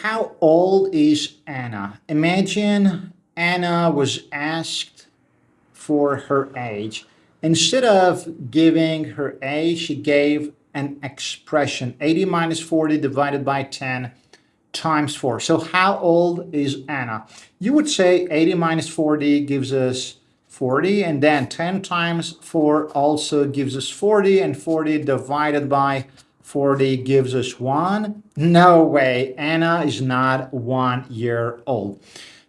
how old is Anna? Imagine Anna was asked for her age. Instead of giving her age, she gave an expression 80 minus 40 divided by 10 times 4. So how old is Anna? You would say 80 minus 40 gives us 40, and then 10 times 4 also gives us 40, and 40 divided by 40 gives us 1. No way, Anna is not 1 year old.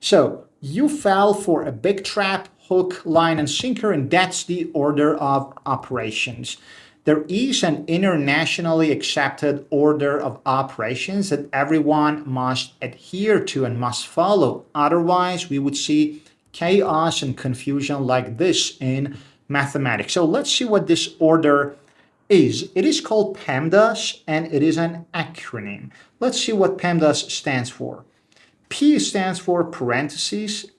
So you fell for a big trap, hook, line, and sinker, and that's the order of operations. There is an internationally accepted order of operations that everyone must adhere to and must follow. Otherwise, we would see chaos and confusion like this in mathematics. So let's see what this order is. It is called PEMDAS, and it is an acronym. Let's see what PEMDAS stands for. P stands for parentheses,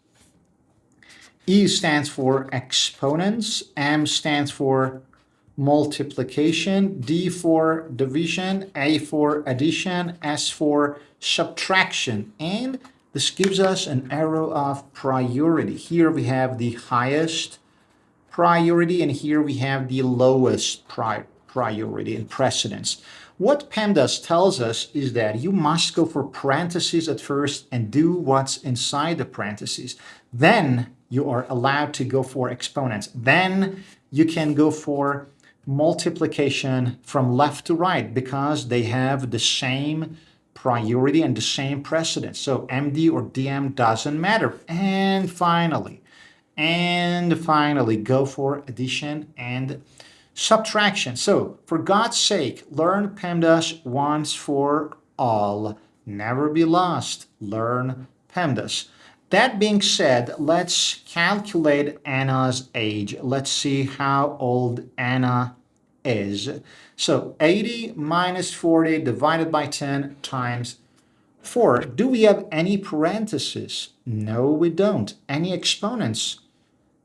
E stands for exponents, M stands for multiplication, D for division, A for addition, S for subtraction. And this gives us an arrow of priority. Here we have the highest priority, and here we have the lowest priority and precedence. What PEMDAS tells us is that you must go for parentheses at first and do what's inside the parentheses. Then you are allowed to go for exponents. Then you can go for multiplication from left to right because they have the same priority and the same precedence. So MD or DM doesn't matter. And finally, go for addition and subtraction. So for God's sake, learn PEMDAS once for all. Never be lost. Learn PEMDAS. That being said, let's calculate Anna's age. Let's see how old Anna is. So 80 minus 40 divided by 10 times 4. Do we have any parentheses? No, we don't. Any exponents?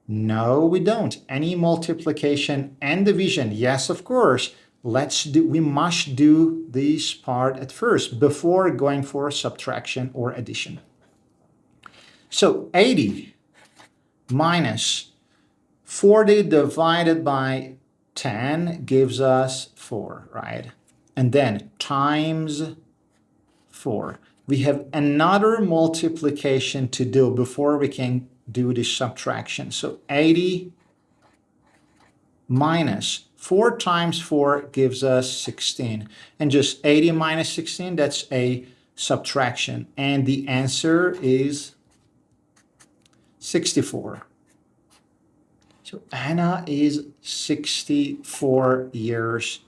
No, we don't. Any multiplication and division? Yes, of course. We must do this part at first before going for subtraction or addition. So 80 minus 40 divided by 10 gives us 4, right? And then times 4. We have another multiplication to do before we can do the subtraction. So 80 minus 4 times 4 gives us 16. And just 80 minus 16, that's a subtraction. And the answer is 64. So Anna is 64 years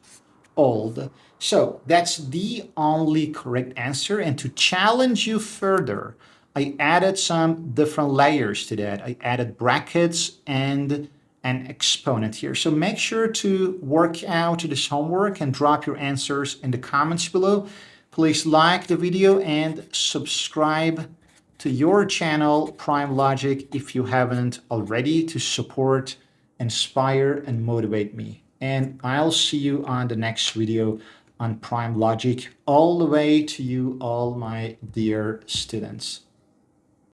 old. So that's the only correct answer. And to challenge you further, I added some different layers to that. I added brackets and an exponent here. So make sure to work out this homework and drop your answers in the comments below. Please like the video and subscribe to your channel, Prime Logic, if you haven't already, to support, inspire, and motivate me. And I'll see you on the next video on Prime Logic. All the way to you, all my dear students.